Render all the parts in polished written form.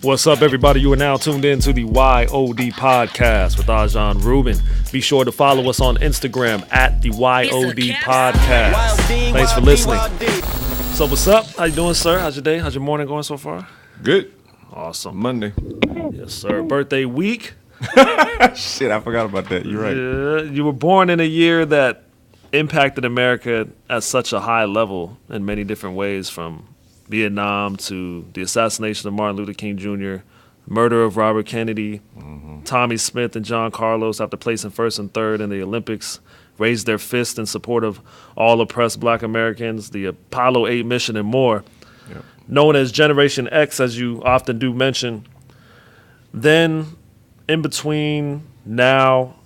What's up, everybody? You are now tuned in to the YOD podcast with Ajan Rubin. Be sure to follow us on Instagram at the YOD podcast. Thanks for listening. So what's up? How you doing, sir? How's your day? How's your morning going so far? Good. Awesome. Monday. Yes, sir. Birthday week. Shit, I forgot about that. You're right. Yeah, you were born in a year that impacted America at such a high level in many different ways, from Vietnam to the assassination of Martin Luther King Jr., murder of Robert Kennedy, Tommy Smith and John Carlos, after placing first and third in the Olympics, raised their fist in support of all oppressed black Americans, the Apollo 8 mission, and more. Yep. Known as Generation X, as you often do mention. Then, in between now,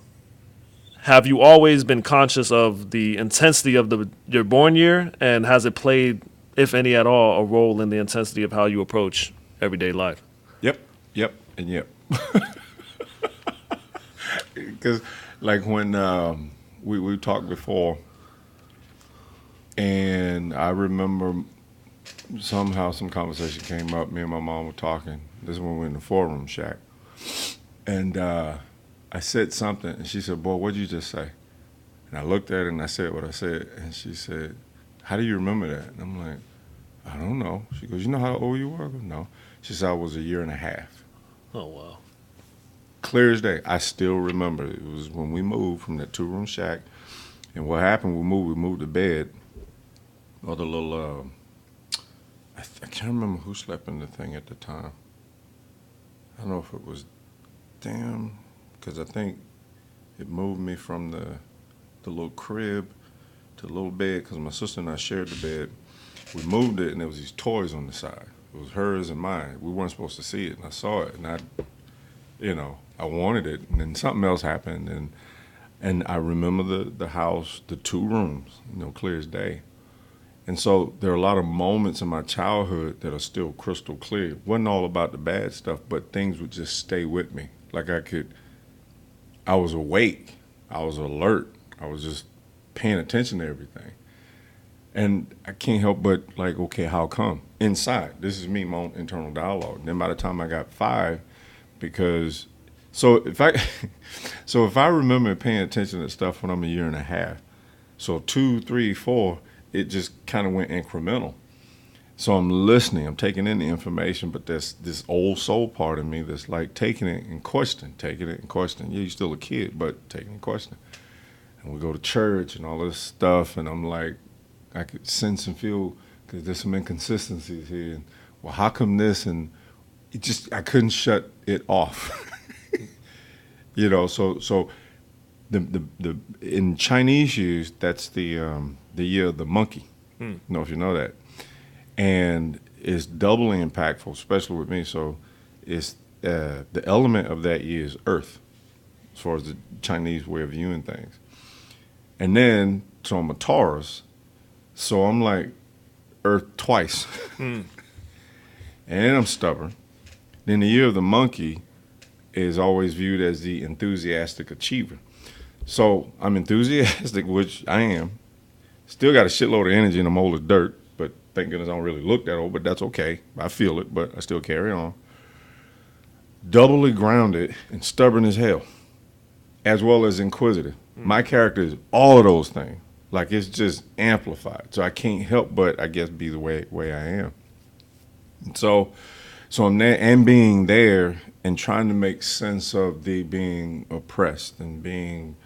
have you always been conscious of the intensity of your born year, and has it played, if any at all, a role in the intensity of how you approach everyday life? Yep, and yep. Because, like, when we talked before, and I remember somehow some conversation came up. Me and my mom were talking. This is when we were in the four-room shack. And I said something, and she said, "Boy, what'd you just say?" And I looked at her, and I said what I said. And she said, "How do you remember that?" And I'm like, "I don't know." She goes, "You know how old you were?" I go, "No." She said, "I was a year and a half." Oh, wow. Clear as day. I still remember. It was when we moved from that two-room shack. And what happened, we moved the bed, or the little, I can't remember who slept in the thing at the time. I don't know if it was Dan, because I think it moved me from the little crib to the little bed, because my sister and I shared the bed. We moved it, and there was these toys on the side. It was hers and mine. We weren't supposed to see it, and I saw it, and I wanted it, and then something else happened, and I remember the house, the two rooms, clear as day. And so there are a lot of moments in my childhood that are still crystal clear. It wasn't all about the bad stuff, but things would just stay with me. Like I was awake, I was alert, I was just paying attention to everything. And I can't help but like, okay, how come? Inside, this is me, my own internal dialogue. And then by the time I got 5, because if I remember paying attention to stuff when I'm a year and a half, so 2, 3, 4, it just kind of went incremental. So I'm listening, I'm taking in the information, but there's this old soul part of me that's like taking it and questioning. Yeah, you're still a kid, but taking it and questioning. And we go to church and all this stuff, and I'm like, I could sense and feel, because there's some inconsistencies here. And, well, how come this? And I couldn't shut it off. So the in Chinese years, that's the year of the monkey. I don't know if you know that. And it's doubly impactful, especially with me. So it's the element of that year is earth, as far as the Chinese way of viewing things. And then, so I'm a Taurus, so I'm like earth twice. And I'm stubborn. Then the year of the monkey is always viewed as the enthusiastic achiever. So I'm enthusiastic, which I am. Still got a shitload of energy, and I'm old as dirt, but thank goodness I don't really look that old, but that's okay. I feel it, but I still carry on. Doubly grounded and stubborn as hell, as well as inquisitive. My character is all of those things. Like, it's just amplified. So I can't help but, I guess, be the way I am. And so I'm there and being there and trying to make sense of the being oppressed and being,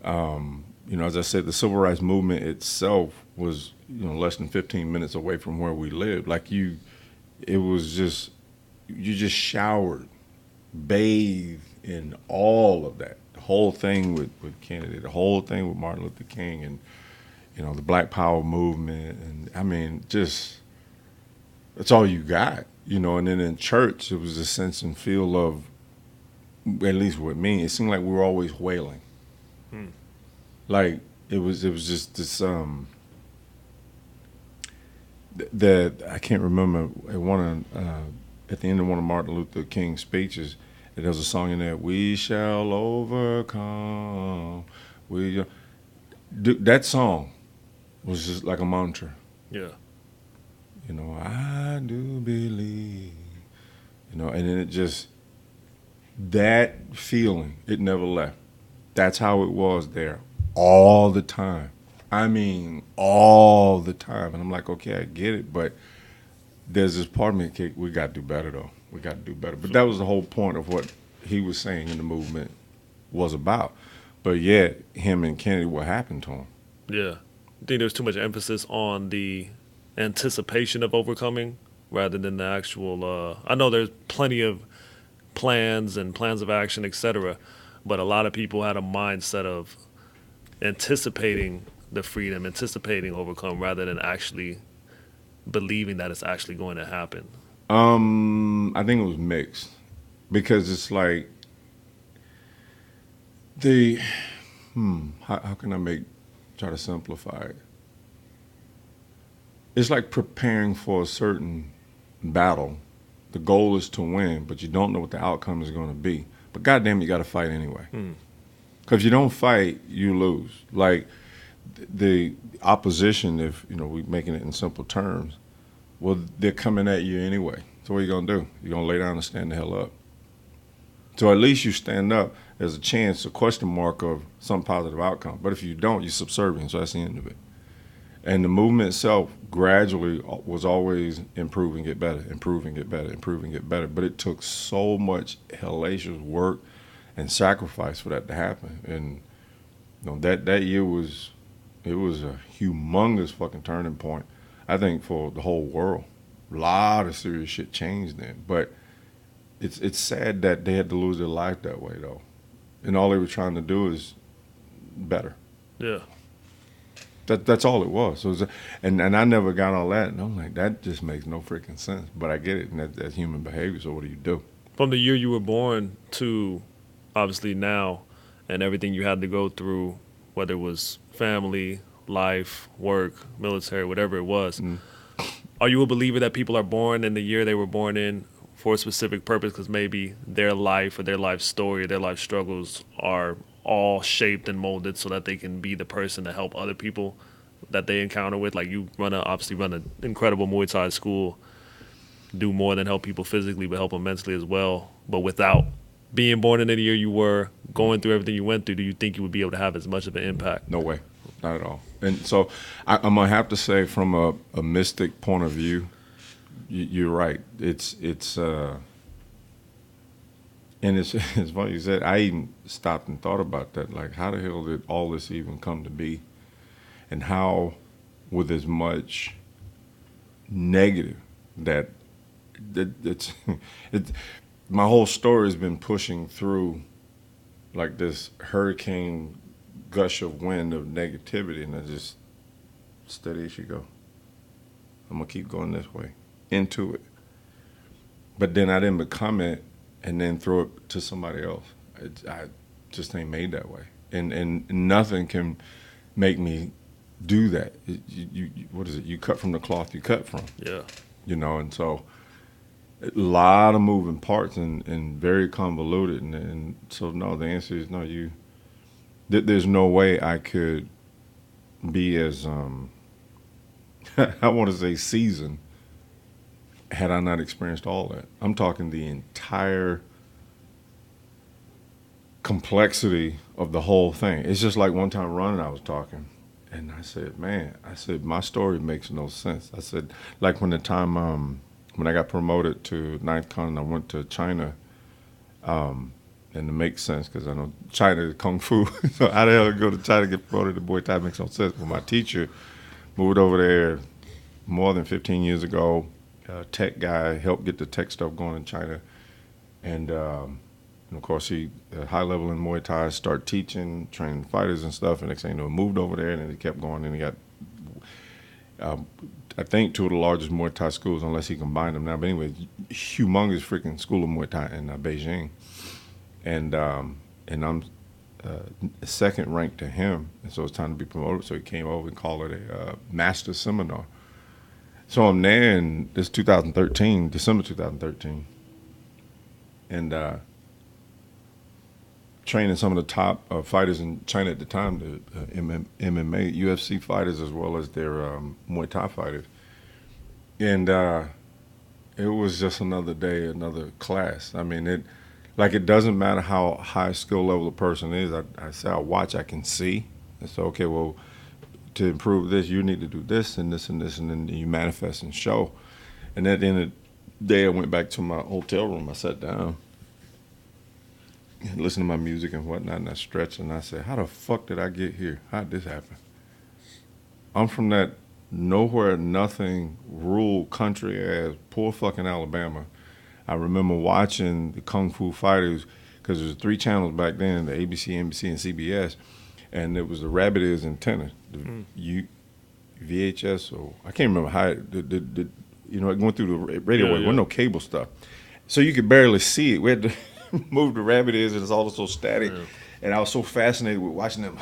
as I said, the civil rights movement itself was, less than 15 minutes away from where we lived. Like it was just, you just showered, bathed in all of that. The whole thing with Kennedy, the whole thing with Martin Luther King, and, the Black Power movement. And I mean, just, that's all you got, and then in church, it was a sense and feel of, at least with me, it seemed like we were always wailing. Like it was just this, that I can't remember at the end of one of Martin Luther King's speeches, there was a song in there, "We shall overcome." That song was just like a mantra. Yeah. I do believe. and then it just, that feeling, it never left. That's how it was there all the time. I mean, all the time. And I'm like, okay, I get it, but there's this part of me, okay, we got to do better, though. We got to do better. But that was the whole point of what he was saying in the movement was about. But yet, him and Kennedy, what happened to him? Yeah. I think there's too much emphasis on the anticipation of overcoming rather than the actual. I know there's plenty of plans and plans of action, etc., but a lot of people had a mindset of anticipating the freedom, anticipating overcome, rather than actually believing that it's actually going to happen. I think it was mixed because it's like the how can I try to simplify it? It's like preparing for a certain battle. The goal is to win, but you don't know what the outcome is going to be. But goddamn, you got to fight anyway. Because if you don't fight, you lose. Like the opposition, if we're making it in simple terms, well, they're coming at you anyway. So what are you gonna do? You're gonna lay down and stand the hell up. So at least you stand up. There's a chance, a question mark of some positive outcome. But if you don't, you're subservient. So that's the end of it. And the movement itself gradually was always improving, get better, improving, get better, improving, get better. But it took so much hellacious work and sacrifice for that to happen. And that year was a humongous fucking turning point, I think, for the whole world. A lot of serious shit changed then. But it's sad that they had to lose their life that way, though. And all they were trying to do is better. Yeah. That's all it was. So and I never got all that. And I'm like, that just makes no freaking sense. But I get it, and that's human behavior, so what do you do? From the year you were born to obviously now and everything you had to go through, whether it was family, life, work, military, whatever it was, are you a believer that people are born in the year they were born in for a specific purpose because maybe their life or their life story or their life struggles are all shaped and molded so that they can be the person to help other people that they encounter with? Like you obviously run an incredible Muay Thai school, do more than help people physically but help them mentally as well. But without being born in the year you were, going through everything you went through, do you think you would be able to have as much of an impact? No way. Not at all. And so I'm going to have to say from a mystic point of view, you're right. It's and it's funny you said. I even stopped and thought about that. Like, how the hell did all this even come to be? And how, with as much negative it's my whole story has been pushing through like this hurricane gush of wind of negativity, and I just steady as you go. I'm gonna keep going this way into it. But then I didn't become it and then throw it to somebody else. I just ain't made that way, and nothing can make me do that. You what is it? You cut from the cloth you cut from. Yeah. And so a lot of moving parts and very convoluted, and so no. The answer is no. There's no way I could be as I want to say seasoned had I not experienced all that. I'm talking the entire complexity of the whole thing. It's just like one time running, I was talking, and I said, my story makes no sense. I said, like when I got promoted to Ninth Con, I went to China, and it makes sense because I know China is Kung Fu. So how the hell go to China to get promoted to Muay Thai makes no sense. But my teacher moved over there more than 15 years ago. Tech guy, helped get the tech stuff going in China. And of course, he at high level in Muay Thai, started teaching, training fighters and stuff. And next thing you know, moved over there, and then he kept going. And he got, I think, two of the largest Muay Thai schools, unless he combined them now. But anyway, humongous freaking school of Muay Thai in Beijing. And I'm second ranked to him. And so it's time to be promoted. So he came over and called it a master seminar. So I'm there in this December 2013, and training some of the top fighters in China at the time, the MMA, UFC fighters, as well as their Muay Thai fighters. And it was just another day, another class. I mean, it doesn't matter how high skill level a person is. I say I watch, I can see. And so, okay, well, to improve this, you need to do this and this and this, and then you manifest and show. And at the end of the day, I went back to my hotel room. I sat down and listened to my music and whatnot, and I stretched, and I said, how the fuck did I get here? How did this happen? I'm from that nowhere, nothing, rural country as poor fucking Alabama. I remember watching the Kung Fu Fighters because there was 3 channels back then, the ABC, NBC, and CBS, and it was the rabbit ears antenna, the VHS, or I can't remember how it went through the radio wave. There wasn't no cable stuff, so you could barely see it. We had to move the rabbit ears, and it's all so static. Yeah. And I was so fascinated with watching them.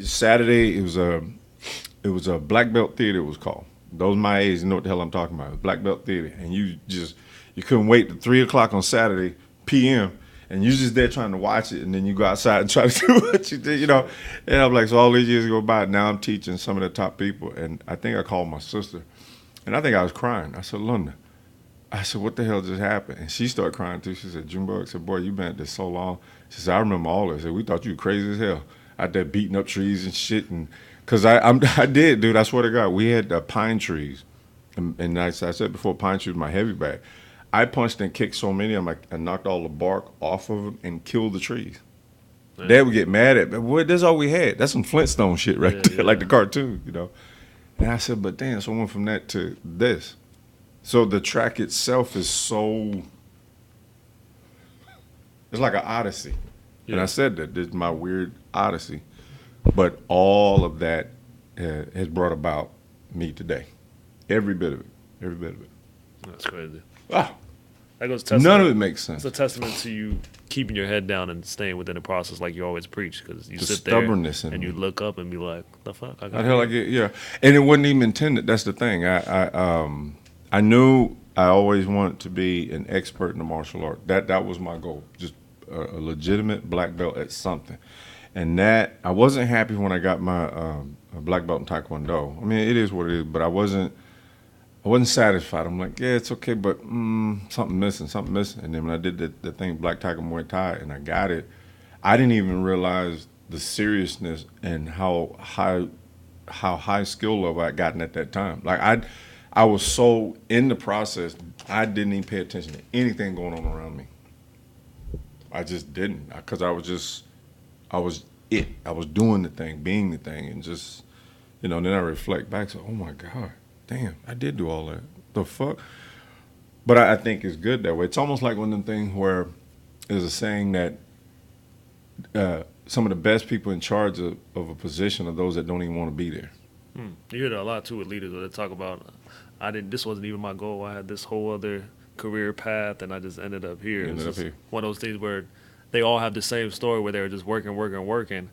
Saturday it was a black belt theater. It was called. Those my age, you know what the hell I'm talking about. Black belt theater, and you couldn't wait till 3:00 on Saturday p.m. and you're just there trying to watch it, and then you go outside and try to do what you did, And I'm like, so all these years go by. Now I'm teaching some of the top people, and I think I called my sister, and I think I was crying. I said, Lunda, I said, what the hell just happened? And she started crying too. She said, Junebug, I said, boy, you been at this so long. She said, I remember all this. I said, we thought you were crazy as hell out there beating up trees and shit, and because I did, dude. I swear to God, we had pine trees, and I said before, pine trees were my heavy bag. I punched and kicked so many of them, I knocked all the bark off of them and killed the trees. Yeah. Dad would get mad at me. Boy, that's all we had. That's some Flintstone shit right there, like the cartoon, And I said, but damn, so I went from that to this. So the track itself is so, it's like an odyssey. Yeah. And I said that this is my weird odyssey. But all of that has brought about me today. Every bit of it. Every bit of it. That's crazy. Wow. That goes none of it makes sense. It's a testament to you keeping your head down and staying within the process like you always preach, because you sit there and you look up and be like, the fuck? How the hell I get, yeah. And it wasn't even intended. That's the thing. I knew I always wanted to be an expert in the martial art. That was my goal, just a legitimate black belt at something. And that, I wasn't happy when I got my black belt in Taekwondo. I mean, it is what it is, but I wasn't satisfied. I'm like, yeah, it's okay, but something missing. And then when I did the thing, Black Tiger Muay Thai, and I got it, I didn't even realize the seriousness and how high skill level I'd gotten at that time. Like I was so in the process, I didn't even pay attention to anything going on around me. I just didn't, because I was doing the thing, being the thing, and just, then I reflect back, so, oh my God, damn, I did do all that. The fuck? But I think it's good that way. It's almost like one of them things where there's a saying that some of the best people in charge of a position are those that don't even want to be there. You hear that a lot too with leaders where they talk about, this wasn't even my goal. I had this whole other career path, and I just ended up here. It's one of those things where they all have the same story where they were just working,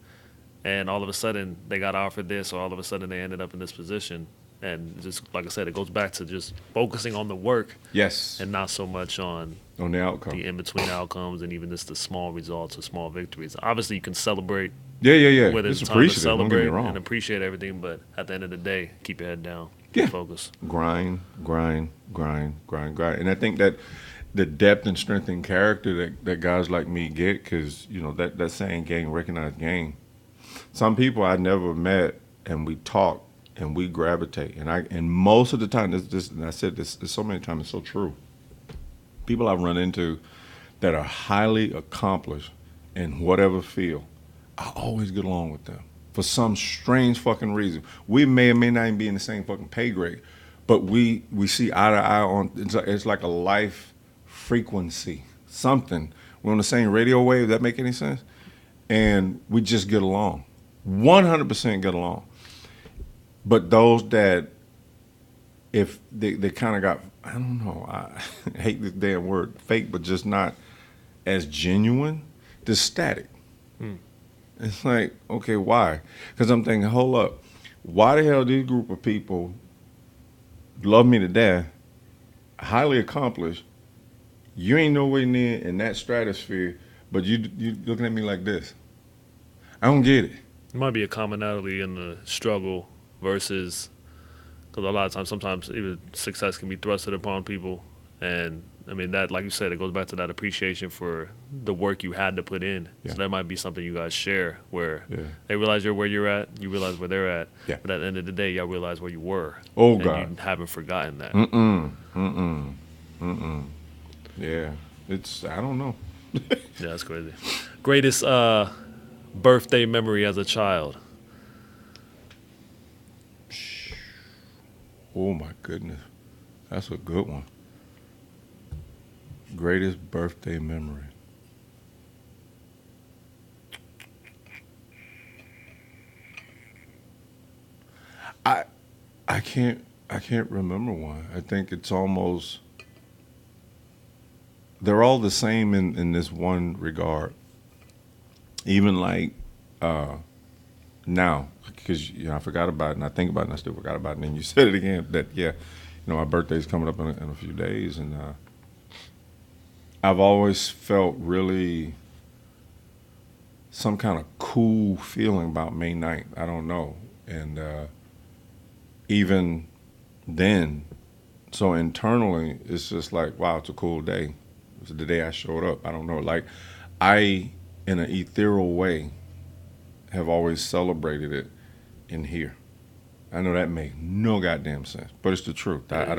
and all of a sudden they got offered this, or all of a sudden they ended up in this position. And just like I said, it goes back to just focusing on the work, yes, and not so much on the outcome, the in-between outcomes, and even just the small results or small victories. Obviously, you can celebrate. Yeah. Whether it's time to celebrate and appreciate everything, but at the end of the day, keep your head down, keep focus. Grind. And I think that the depth and strength in character that guys like me get, because that saying, "Gang recognized gang." Some people I never met, and we talk. And we gravitate, and most of the time, and I said this so many times, it's so true. People I've run into that are highly accomplished in whatever field, I always get along with them for some strange fucking reason. We may or may not even be in the same fucking pay grade, but we see eye to eye on. It's like a life frequency, something. We're on the same radio wave. That make any sense? And we just get along, 100% get along. But those that, if they kind of got, I don't know, I hate this damn word, fake, but just not as genuine, just static. It's like, okay, why? Because I'm thinking, hold up, why the hell this group of people love me to death, highly accomplished, you ain't nowhere near in that stratosphere, but you looking at me like this? I don't get it. It might be a commonality in the struggle versus Because a lot of times, sometimes even success can be thrusted upon people, and I mean that, like you said, it goes back to that appreciation for the work you had to put in. Yeah. So that might be something you guys share, where Yeah. they realize you're where you're at, you realize where they're at, Yeah. but at the end of the day, y'all realize where you were. Oh, and God. you haven't forgotten that. Yeah. I don't know. Yeah, that's crazy. Greatest birthday memory as a child? Oh, my goodness. That's a good one. Greatest birthday memory. I can't remember one. I think it's almost, they're all the same in this one regard. Even like now, because I forgot about it and I think about it and I still forgot about it. And then you said it again that my birthday's coming up in a few days, and I've always felt really some kind of cool feeling about May 9th. I don't know, and even then, so internally, it's just like, wow, it's a cool day. It's the day I showed up. I don't know, like I, in an ethereal way, have always celebrated it in here. I know that makes no goddamn sense, but it's the truth. I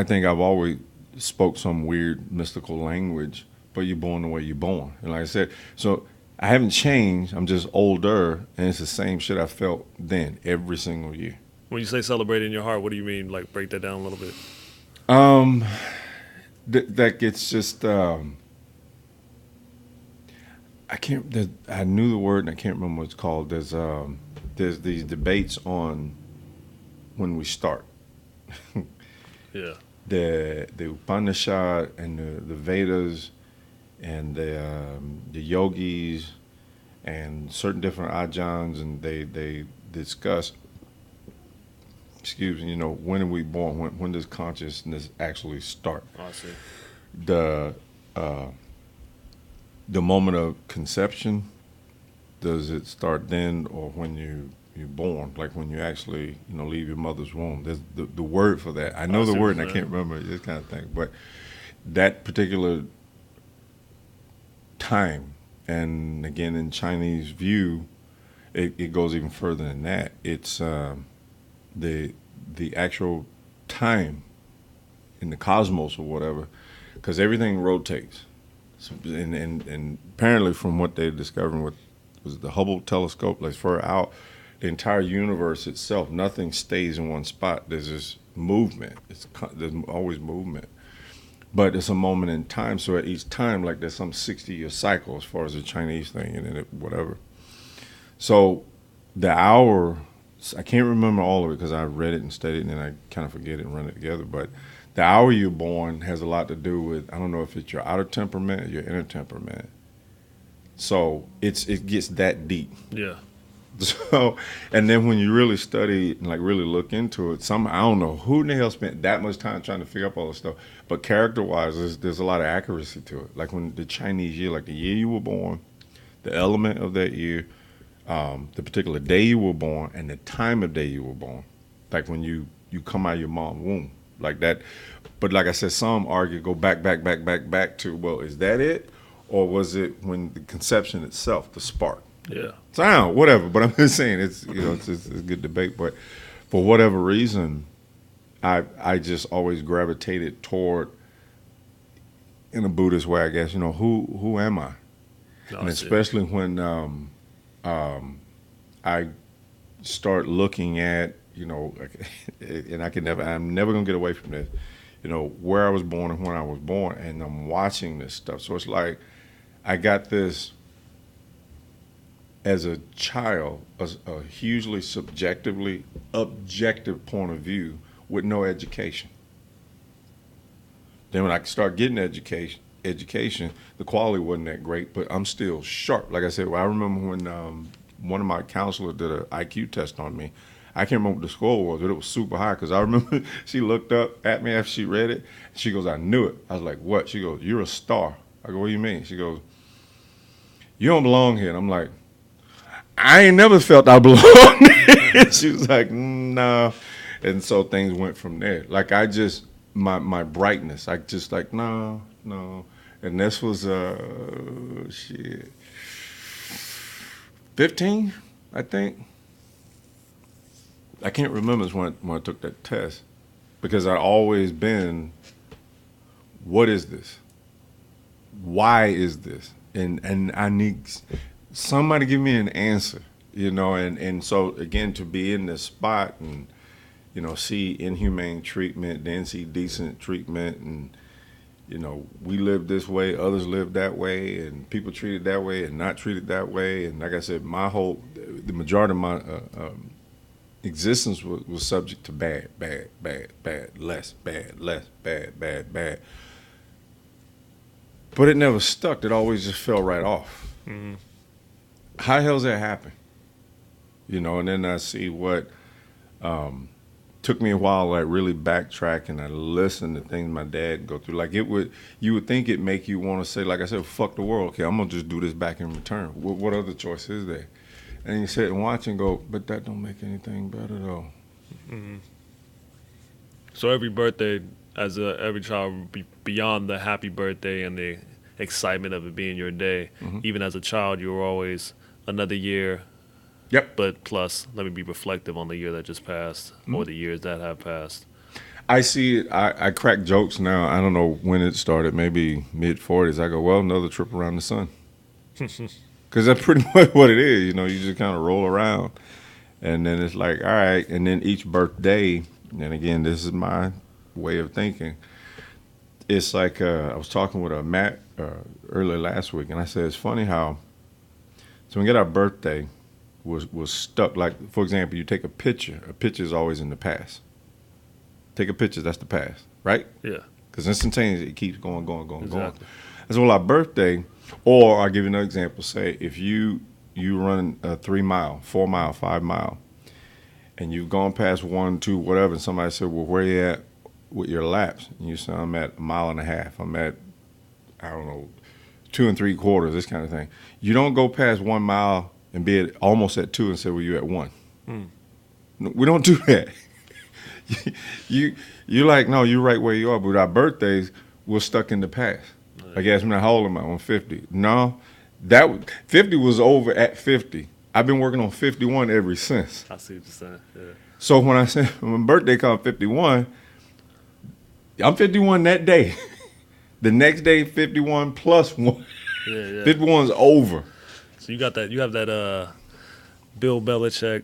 think I've always spoke some weird mystical language, but you're born the way you're born. And like I said, so I haven't changed. I'm just older, and it's the same shit I felt then every single year. When you say celebrate in your heart, what do you mean? Like, break that down a little bit. That gets just I knew the word and I can't remember what it's called. There's these debates on when we start. Yeah. The Upanishad and the Vedas and the yogis and certain different ajahns, and they discuss, excuse me, when are we born? When does consciousness actually start? Oh, I see. The moment of conception, does it start then, or when you're born, like when you actually leave your mother's womb? There's the word for that. I know the word and I can't remember this kind of thing, but that particular time, and again in Chinese view, it goes even further than that. It's the actual time in the cosmos or whatever, because everything rotates. So, and apparently from what they're discovering with was the Hubble telescope, like far out, the entire universe itself, nothing stays in one spot. There's this movement. There's always movement. But it's a moment in time. So at each time, like there's some 60-year cycle as far as the Chinese thing and then whatever. So the hour, I can't remember all of it because I read it and studied it and then I kind of forget it and run it together. But the hour you're born has a lot to do with, I don't know if it's your outer temperament or your inner temperament. So it gets that deep. Yeah. So, and then when you really study and like really look into it, I don't know who in the hell spent that much time trying to figure out all this stuff. But character-wise, there's a lot of accuracy to it. Like when the Chinese year, like the year you were born, the element of that year, the particular day you were born, and the time of day you were born. Like when you come out of your mom's womb, like that. But like I said, some argue go back to, well, is that it? Or was it when the conception itself, the spark? Yeah. So I don't know, whatever. But I'm just saying it's a good debate. But for whatever reason, I just always gravitated toward, in a Buddhist way, I guess, who am I? No, and especially when I start looking at, and I'm never gonna get away from this, where I was born and when I was born, and I'm watching this stuff. So it's like I got this, as a child, a hugely subjectively objective point of view with no education. Then when I start getting education, the quality wasn't that great, but I'm still sharp. Like I said, I remember when one of my counselors did an IQ test on me. I can't remember what the score was, but it was super high because I remember she looked up at me after she read it. She goes, I knew it. I was like, what? She goes, you're a star. I go, what do you mean? She goes, you don't belong here. And I'm like, I ain't never felt I belonged. She was like, no. And so things went from there. Like I just, my brightness, I just like, no. And this was, shit, 15, I think. I can't remember when I took that test because I'd always been, what is this? Why is this? And I need somebody give me an answer, you know, and so again, to be in this spot and, you know, see inhumane treatment, then see decent treatment, and, you know, we live this way, others live that way, and people treated that way and not treated that way. And like I said, the majority of my existence was subject to bad, less, bad. But it never stuck. It always just fell right off. Mm-hmm. How the hell's that happen? You know, and then I see what took me a while, like really backtrack, and I listened to things my dad go through. Like you would think it make you want to say, like I said, fuck the world. Okay, I'm gonna just do this back in return. What other choice is there? And you sit and watch and go, but that don't make anything better though. Mm-hmm. So every birthday, every child, beyond the happy birthday and the excitement of it being your day, mm-hmm. even as a child, you were always another year. Yep. But plus, let me be reflective on the year that just passed, mm-hmm. or the years that have passed. I see it. I crack jokes now. I don't know when it started, maybe mid-40s. I go, well, another trip around the sun. Because that's pretty much what it is. You know, you just kind of roll around. And then it's like, all right. And then each birthday, and again, this is my way of thinking. It's like I was talking with Matt earlier last week, and I said, it's funny how, so when we get our birthday, was stuck. Like, for example, you take a picture is always in the past. Take a picture, that's the past, right? Yeah. Because instantaneously, it keeps going. Exactly. And so our birthday, or I'll give you another example. Say if you run a 3 mile, 4 mile, 5 mile, and you've gone past 1, 2, whatever, and somebody said, well, where you at with your laps? And you say, I'm at 1.5 miles. I'm at, I don't know, 2 3/4, this kind of thing. You don't go past 1 mile and be almost at 2 and say, well, you're at 1. No, we don't do that. You're like, no, you're right where you are. But with our birthdays, we're stuck in the past. Like, ask me, how old am I? I'm 50. No, 50 was over at 50. I've been working on 51 ever since. I see what you're saying, yeah. So when I say, when my birthday comes 51, I'm 51 that day. The next day, 51 plus 1. Yeah. 51's over. So you have that Bill Belichick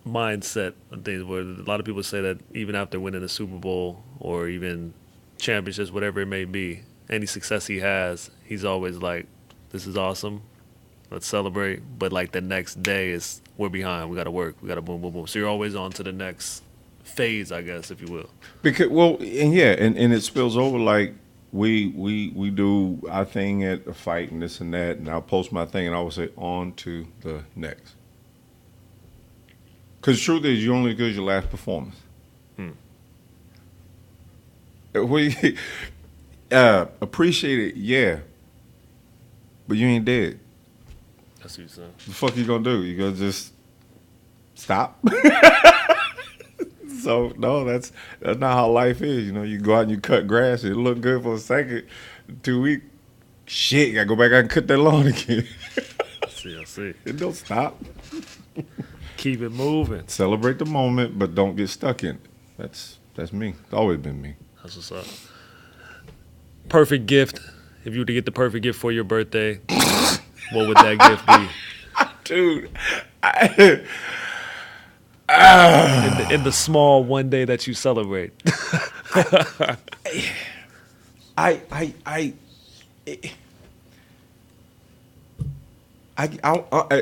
mindset of things where a lot of people say that even after winning a Super Bowl or even championships, whatever it may be, any success he has, he's always like, this is awesome, let's celebrate. But like the next day is, we're behind, we got to work, we got to boom, boom, boom. So you're always on to the next phase, I guess, if you will. Because, well, and yeah, and it spills over. Like we do our thing at a fight and this and that, and I'll post my thing and I will say, on to the next. Because the truth is, you're only as good as your last performance. We appreciate it, yeah, but you ain't dead. That's what you're saying. The fuck you gonna do? You gonna just stop? So no, that's not how life is. You know, you go out and you cut grass. It look good for a second, 2 weeks. Shit, you gotta go back out and cut that lawn again. I see. It don't stop. Keep it moving. Celebrate the moment, but don't get stuck in it. That's me. It's always been me. That's what's up. Perfect gift. If you were to get the perfect gift for your birthday, what would that gift be? Dude, in the small one day that you celebrate.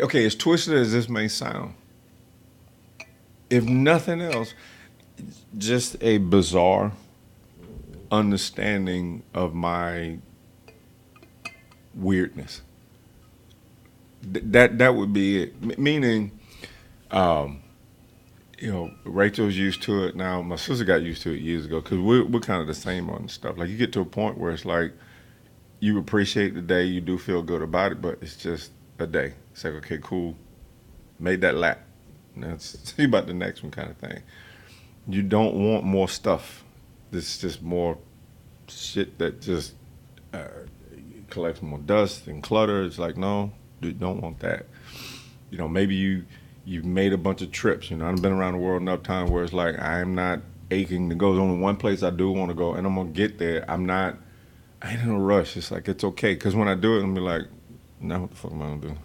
Okay, as twisted as this may sound, if nothing else, just a bizarre understanding of my weirdness. That would be it. Meaning, you know, Rachel's used to it now. My sister got used to it years ago because we're kind of the same on stuff. Like, you get to a point where it's like you appreciate the day, you do feel good about it, but it's just a day. It's like, okay, cool. made that lap. Now see about the next one kind of thing. You don't want more stuff. This is just more shit that just collects more dust and clutter. It's like, no, you don't want that. You know, maybe you've made a bunch of trips. You know, I've been around the world enough time where it's like I'm not aching to go. There's only one place I do want to go, and I'm gonna get there. I ain't in a rush. It's like it's okay, because when I do it, I'm gonna be like, now what the fuck am I gonna do?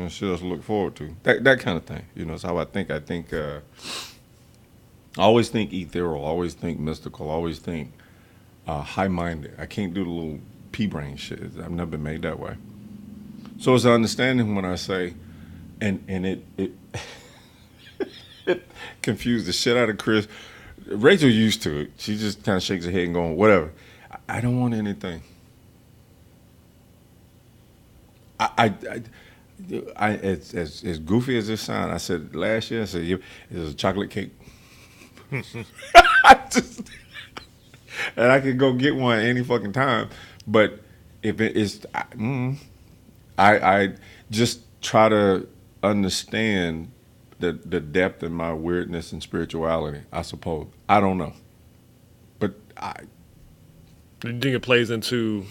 Shit else to look forward to. That kind of thing. You know, it's how I think. I think I always think ethereal. I always think mystical. I always think high-minded. I can't do the little pea-brain shit. I've never been made that way. So it's an understanding when I say, and it it confused the shit out of Chris. Rachel used to it. She just kind of shakes her head and going, whatever. I don't want anything. As goofy as this sounds, I said last year, I said, it was a chocolate cake. And I could go get one any fucking time. But if it is, I just try to understand the depth in my weirdness and spirituality, I suppose. I don't know. But Do you think it plays into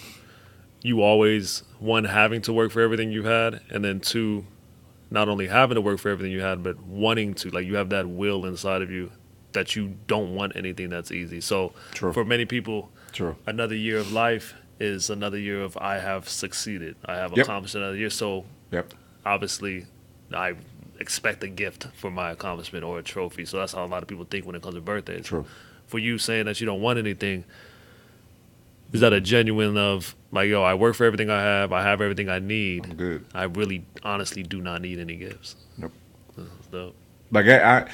you always, one, having to work for everything you had, and then two, not only having to work for everything you had, but wanting to, like you have that will inside of you that you don't want anything that's easy. So True. For many people, True. Another year of life is another year of I have succeeded. I have accomplished another year. So obviously I expect a gift for my accomplishment or a trophy. So that's how a lot of people think when it comes to birthdays. True. For you saying that you don't want anything, is that a genuine of like, yo, I work for everything I have everything I need. I'm good. I really honestly do not need any gifts. Nope. That's dope. Like I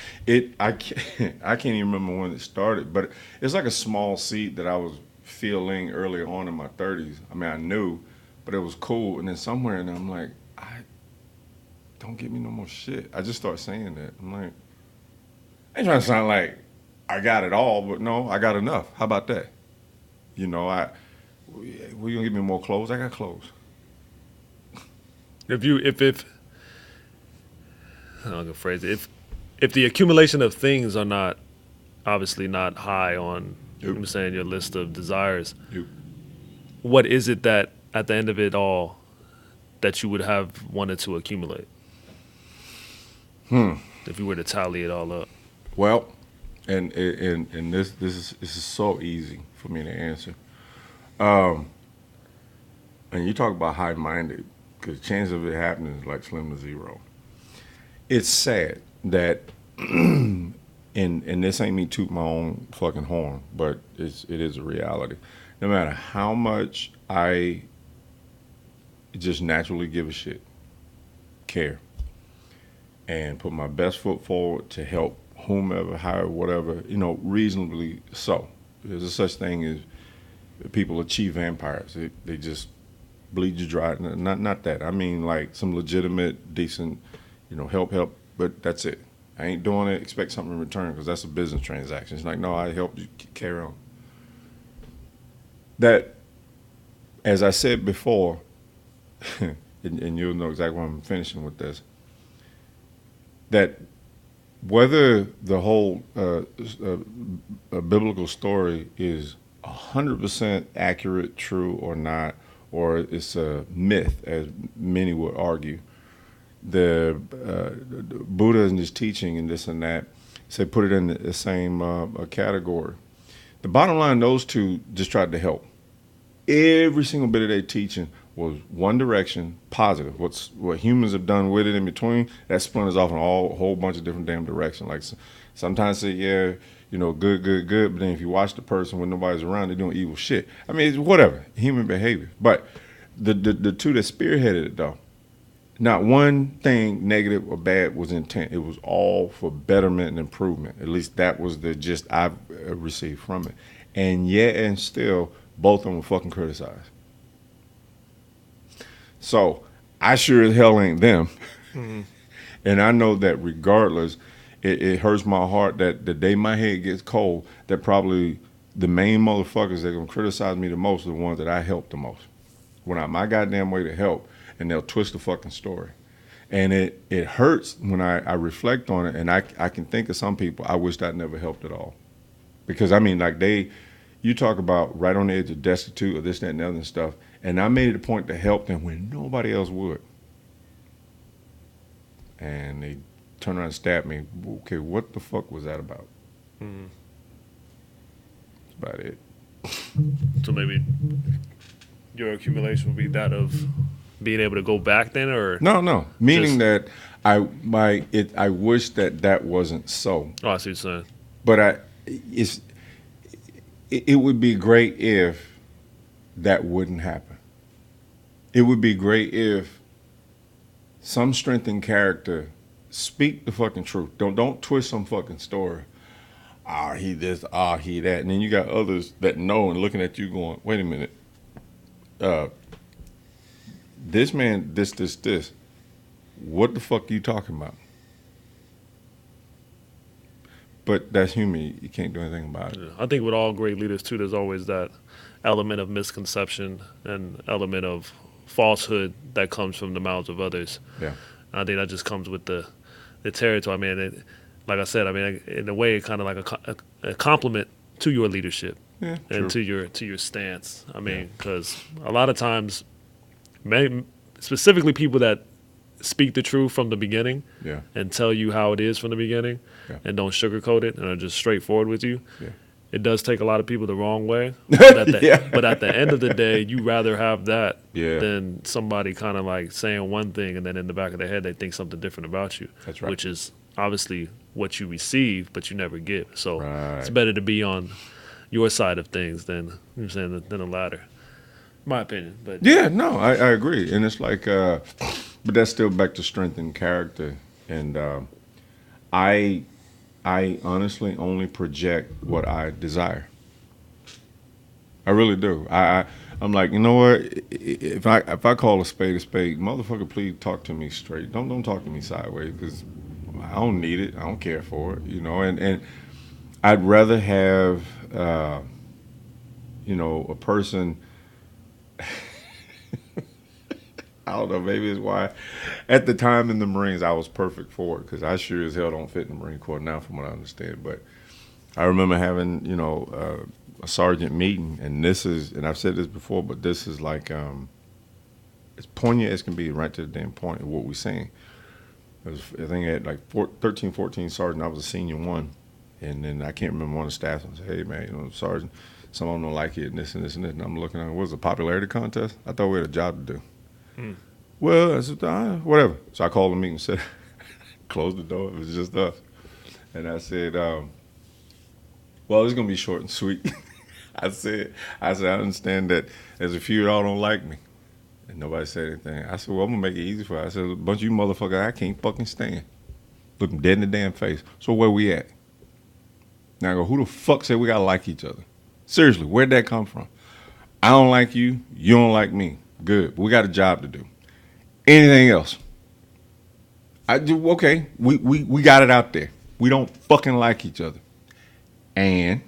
can't even remember when it started, but it's like a small seed that I was feeling early on in my 30s. I mean, I knew, but it was cool. And then somewhere in there, I'm like, don't give me no more shit. I just start saying that. I'm like, I ain't trying to sound like I got it all, but no, I got enough. How about that? You know, well, you gonna give me more clothes? I got clothes. If I'm gonna phrase it, if the accumulation of things are not obviously not high on I'm saying your list of desires, what is it that at the end of it all that you would have wanted to accumulate? If you were to tally it all up. Well, and this is so easy for me to answer. And you talk about high-minded, because the chance of it happening is like slim to zero. It's sad that, and this ain't me toot my own fucking horn, but it is a reality. No matter how much I just naturally give a shit, care, and put my best foot forward to help whomever, however, whatever, you know, reasonably so. There's a such thing as people achieve vampires. They just bleed you dry. Not that. I mean, like some legitimate, decent, you know, help, but that's it. I ain't doing it, expect something in return, because that's a business transaction. It's like, no, I helped you carry on. That, as I said before, and you'll know exactly why I'm finishing with this, that whether the whole biblical story is 100% accurate, true, or not, or it's a myth, as many would argue, the Buddha in his teaching and this and that, say put it in the same category. The bottom line, those two just tried to help. Every single bit of their teaching was one direction, positive. What humans have done with it in between, that splinters off in a whole bunch of different damn directions. Like sometimes say, yeah, you know, good, but then if you watch the person when nobody's around, they're doing evil shit. I mean, it's whatever, human behavior. But the two that spearheaded it though, not one thing negative or bad was intent. It was all for betterment and improvement. At least that was the gist I've received from it. And yet and still, both of them were fucking criticized. So I sure as hell ain't them. Mm-hmm. And I know that regardless, it hurts my heart that the day my head gets cold, that probably the main motherfuckers that are going to criticize me the most are the ones that I help the most. Went out my goddamn way to help, and they'll twist the fucking story. And it hurts when I reflect on it, and I can think of some people I wish that never helped at all. Because, I mean, like you talk about right on the edge of destitute or this, that, and the other and stuff, and I made it a point to help them when nobody else would. And they turn around and stab me. Okay, what the fuck was that about? Mm-hmm. That's about it. So maybe your accumulation would be that of being able to go back then, or no, meaning that I wish that wasn't so. Oh, I see what you're saying. But it would be great if that wouldn't happen. It would be great if some strength in character speak the fucking truth. Don't twist some fucking story. He this, he that. And then you got others that know and looking at you going, wait a minute. This man, this. What the fuck are you talking about? But that's human. You can't do anything about it. Yeah. I think with all great leaders, too, there's always that element of misconception and element of falsehood that comes from the mouths of others. Yeah. And I think that just comes with the territory. I mean, like I said, I mean, in a way, kind of like a compliment to your leadership and to your stance. I mean, because a lot of times, specifically people that speak the truth from the beginning and tell you how it is from the beginning and don't sugarcoat it and are just straightforward with you. Yeah. It does take a lot of people the wrong way. But at the end of the day, you rather have that than somebody kind of like saying one thing and then in the back of their head they think something different about you. That's right. Which is obviously what you receive, but you never give. So it's better to be on your side of things than than the latter. My opinion. But yeah, no, I agree. And it's like but that's still back to strength and character. And I honestly only project what I desire. I really do. I'm like, you know what? If I call a spade, motherfucker, please talk to me straight. Don't talk to me sideways, because I don't need it. I don't care for it. You know, and I'd rather have a person. I don't know, maybe it's why at the time in the Marines I was perfect for it, because I sure as hell don't fit in the Marine Corps now from what I understand. But I remember having, a sergeant meeting, and I've said this before, but this is like, it's poignant as can be, right to the damn point of what we're saying. I think I had like 13, 14 sergeant, I was a senior one, and then I can't remember one of the staff, and I said, hey man, sergeant, some of them don't like it, and this and this and this, and I'm looking at, what was it, a popularity contest? I thought we had a job to do. Well, I said, whatever. So I called the meeting and said, closed the door. It was just us. And I said, well, it's going to be short and sweet. I said, I understand that there's a few of y'all don't like me. And nobody said anything. I said, well, I'm going to make it easy for you. I said, a bunch of you motherfuckers I can't fucking stand. Look them dead in the damn face. So where we at? Now I go, who the fuck said we got to like each other? Seriously, where'd that come from? I don't like you. You don't like me. Good. But we got a job to do. Anything else? Okay, we got it out there. We don't fucking like each other. And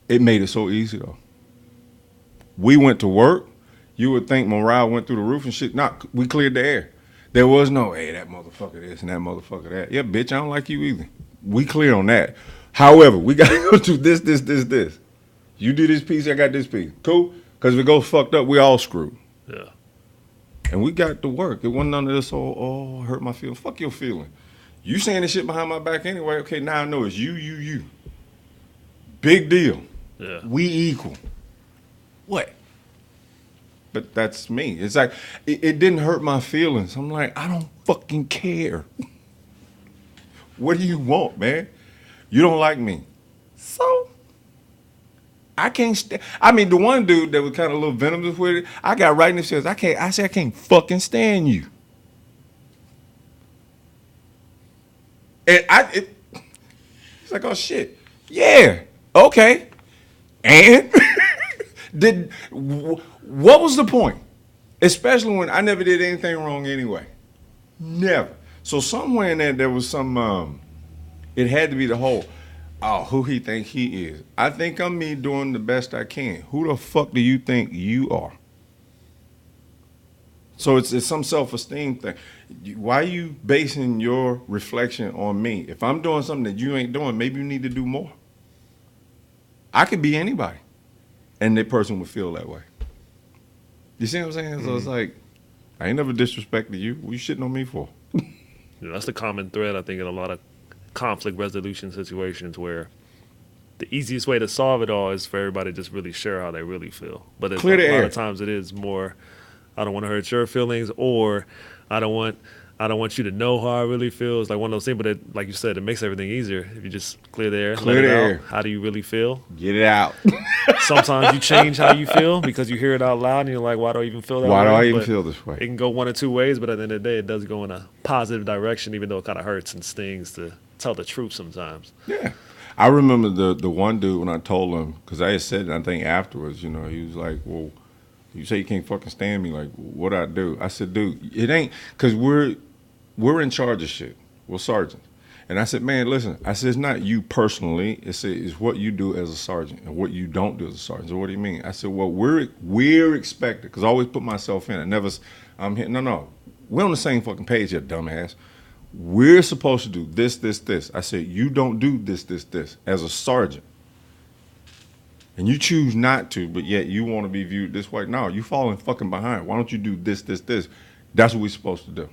it made it so easy, though. We went to work. You would think morale went through the roof and shit. No, we cleared the air. There was no, hey, that motherfucker this and that motherfucker that. Yeah, bitch, I don't like you either. We clear on that. However, we got to go do this. You do this piece, I got this piece. Cool? Because if it goes fucked up, we all screwed. Yeah. And we got to work. It wasn't none of this, hurt my feelings. Fuck your feeling. You saying this shit behind my back anyway. Okay, now I know it's you. Big deal. Yeah. We equal. What? But that's me. It's like, it didn't hurt my feelings. I'm like, I don't fucking care. What do you want, man? You don't like me. So? I can't stand. I mean, the one dude that was kind of a little venomous with it, I got right in his face. I can't fucking stand you. And it's like, oh shit, yeah, okay. And what was the point? Especially when I never did anything wrong anyway. Never. So somewhere in there was some. It had to be the whole. Oh, who he think he is. I think I'm me doing the best I can. Who the fuck do you think you are? So it's some self-esteem thing. Why are you basing your reflection on me? If I'm doing something that you ain't doing, maybe you need to do more. I could be anybody, and that person would feel that way. You see what I'm saying? So it's like, I ain't never disrespected you. What you shitting on me for? That's the common thread, I think, in a lot of conflict resolution situations where the easiest way to solve it all is for everybody to just really share how they really feel. But Clear the a lot air. of times it is more, I don't want to hurt your feelings, or I don't want you to know how I really feel. It's like one of those things, but it, like you said, it makes everything easier if you just clear the air, Clear let it the out. air. How do you really feel? Get it out. Sometimes you change how you feel because you hear it out loud and you're like, why do I even feel that way? Why do I even But feel this it way? can go one or two ways, but at the end of the day, it does go in a positive direction, even though it kind of hurts and stings to tell the truth sometimes. Yeah. I remember the one dude when I told him, because I had said it, I think afterwards, he was like, well, you say you can't fucking stand me. Like, what'd I do? I said, dude, it ain't, because we're in charge of shit. We're sergeants. And I said, man, listen, I said, it's not you personally. It's what you do as a sergeant and what you don't do as a sergeant. So what do you mean? I said, well, we're expected, because I always put myself in. I'm here. No. We're on the same fucking page here, dumbass. We're supposed to do this, this, this. I said, you don't do this, this, this as a sergeant. And you choose not to, but yet you want to be viewed this way. No, you falling fucking behind. Why don't you do this, this, this? That's what we're supposed to do.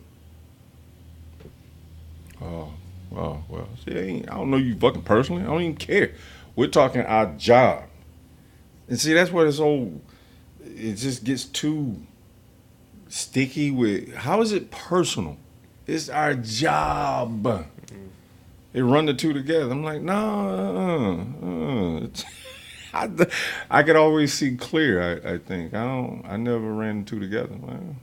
Oh, well. See, I don't know you fucking personally. I don't even care. We're talking our job. And see, that's what it just gets too sticky with, how is it personal? It's our job. They run the two together. I'm like, no. I could always see clear. I think I never ran the two together. Well,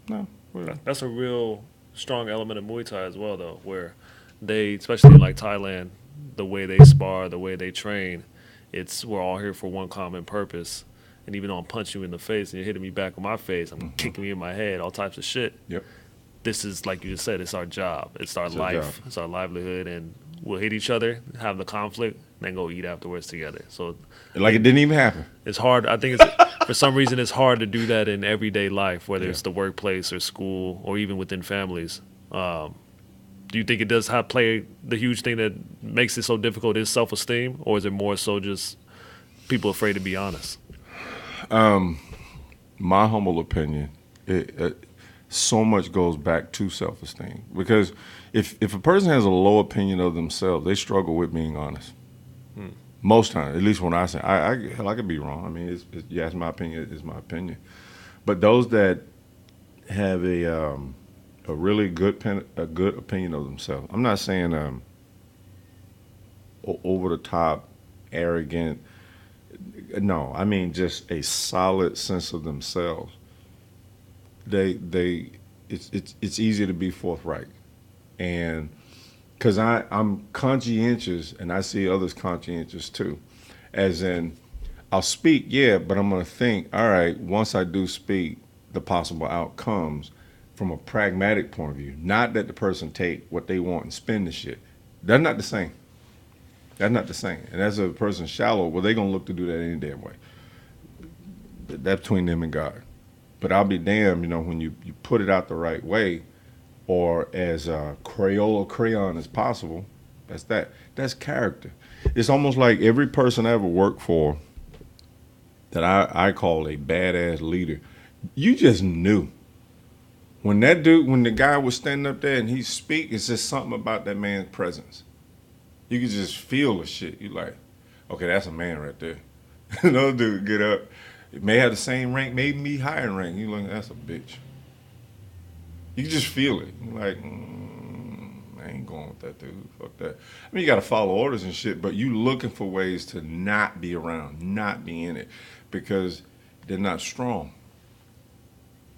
no. Well. That's a real strong element of Muay Thai as well, though, where they, especially in like Thailand, the way they spar, the way they train, we're all here for one common purpose. And even though I'm punching you in the face and you're hitting me back with my face, I'm kicking you in my head, all types of shit. Yep. This is, like you just said, it's our job. It's our life. Job. It's our livelihood. And we'll hit each other, have the conflict, then go eat afterwards together. So like it didn't even happen. it's hard. I think it's for some reason it's hard to do that in everyday life, whether it's the workplace or school or even within families. Do you think it does play the huge thing that makes it so difficult is self-esteem, or is it more so just people afraid to be honest? My humble opinion, so much goes back to self-esteem, because if a person has a low opinion of themselves, they struggle with being honest. Most times, at least when I say, I could be wrong. I mean, it's my opinion. It's my opinion. But those that have a really good opinion of themselves, I'm not saying over the top, arrogant. No, I mean just a solid sense of themselves. It's easy to be forthright, and because I'm conscientious and I see others conscientious too, as in I'll speak, yeah, but I'm gonna think, all right, once I do speak, the possible outcomes from a pragmatic point of view, not that the person take what they want and spend the shit. That's not the same. That's not the same. And as a person shallow, well, they're gonna look to do that any damn way. That's between them and God. But I'll be damned, when you put it out the right way, or as Crayola crayon as possible, that's character. It's almost like every person I ever worked for that I call a badass leader, you just knew. When the guy was standing up there and he speak, it's just something about that man's presence. You could just feel the shit. You like, okay, that's a man right there. Another dude get up. It may have the same rank, maybe be higher in rank. You like, that's a bitch. You can just feel it. You're like, I ain't going with that dude. Fuck that. I mean, you got to follow orders and shit, but you looking for ways to not be around, not be in it, because they're not strong.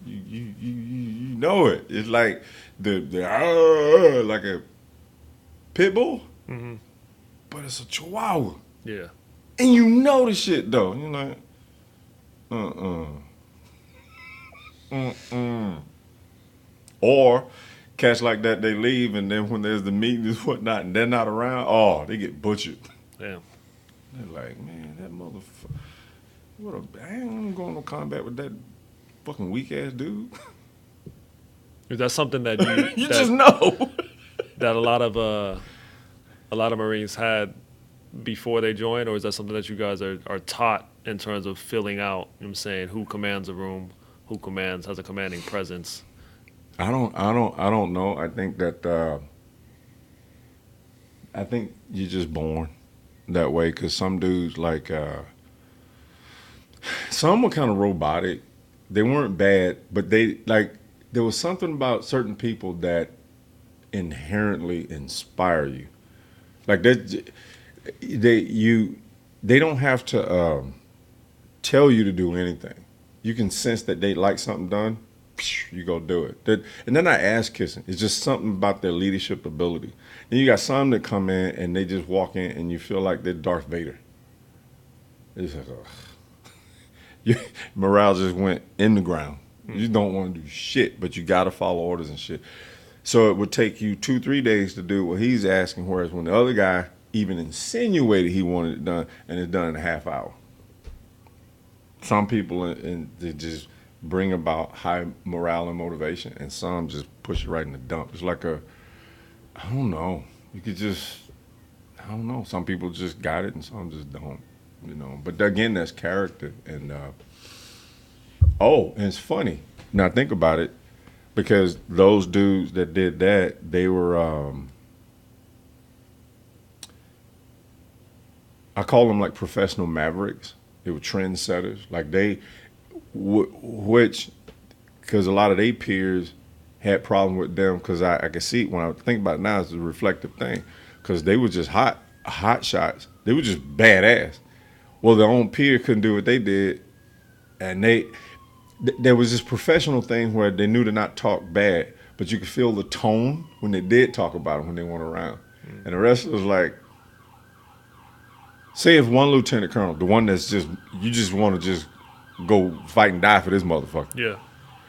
You know it. It's like like a pit bull, but it's a chihuahua. Yeah. And you know the shit though. You're like, Or cats like that, they leave, and then when there's the meetings and whatnot, and they're not around, they get butchered. Yeah. They're like, man, that motherfucker. I ain't going to combat with that fucking weak ass dude. Is that something that you You just know. that a lot of Marines had before they joined, or is that something that you guys are taught in terms of filling out? You know what I'm saying, who commands a room, who has a commanding presence. I don't know. I think that I think you're just born that way because some dudes like some were kind of robotic. They weren't bad, but they like there was something about certain people that inherently inspire you. Like they don't have to tell you to do anything. You can sense that they like something done. You go do it. And they're not ass kissing. It's just something about their leadership ability. Then you got some that come in and they just walk in and you feel like they're Darth Vader. It's like, your morale just went in the ground. You don't want to do shit, but you got to follow orders and shit. So it would take you 2-3 days to do what he's asking, whereas when the other guy even insinuated he wanted it done, and it's done in a half hour. Some people and they just bring about high morale and motivation, and some just push it right in the dump. It's like I don't know. You could just, I don't know. Some people just got it, and some just don't. But again, that's character. And and it's funny. Now think about it, because those dudes that did that, they were, I call them like professional mavericks. They were trendsetters. Like which, because a lot of their peers had problems with them, because I can see, when I think about it now, it's a reflective thing, because they were just hot shots. They were just badass. Well, their own peer couldn't do what they did, and there was this professional thing where they knew to not talk bad, but you could feel the tone when they did talk about them when they weren't around. And the rest was like, say if one lieutenant colonel, the one that's just, you just want to just go fight and die for this motherfucker. Yeah.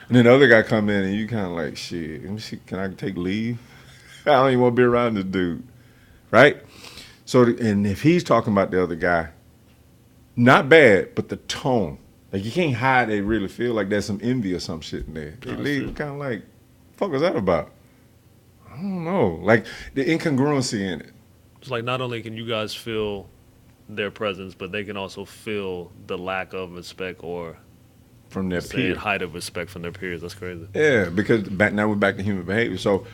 And then the other guy come in and you kind of like, shit, let me see, can I take leave? I don't even want to be around this dude, right? So, and if he's talking about the other guy, not bad, but the tone. Like, you can't hide they really feel like there's some envy or some shit in there. They leave kind of like, fuck is that about? I don't know. Like, the incongruency in it. It's like, not only can you guys feel their presence, but they can also feel the lack of respect, or from their peers, height of respect from their peers. That's crazy. Yeah, because now we're back to human behavior. So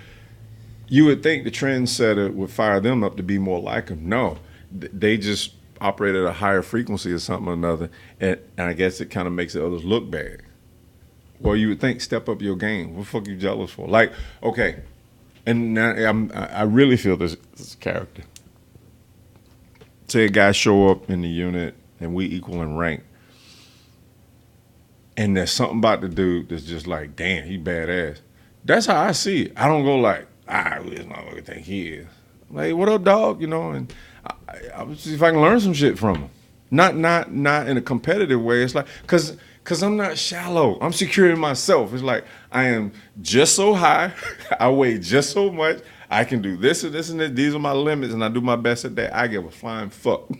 you would think the trendsetter would fire them up to be more like them. No, they just operate at a higher frequency or something or another, and I guess it kind of makes the others look bad. Well, you would think, step up your game. What the fuck are you jealous for? Like, okay, and now I really feel this character. Say a guy show up in the unit and we equal in rank, and there's something about the dude that's just like, damn, he badass. That's how I see it. I don't go like, who this motherfucker think he is? Like, what up, dog? And I would see if I can learn some shit from him. Not in a competitive way. It's like, cause I'm not shallow. I'm secure in myself. It's like, I am just so high. I weigh just so much. I can do this and this and this. These are my limits, and I do my best at that. I give a flying fuck.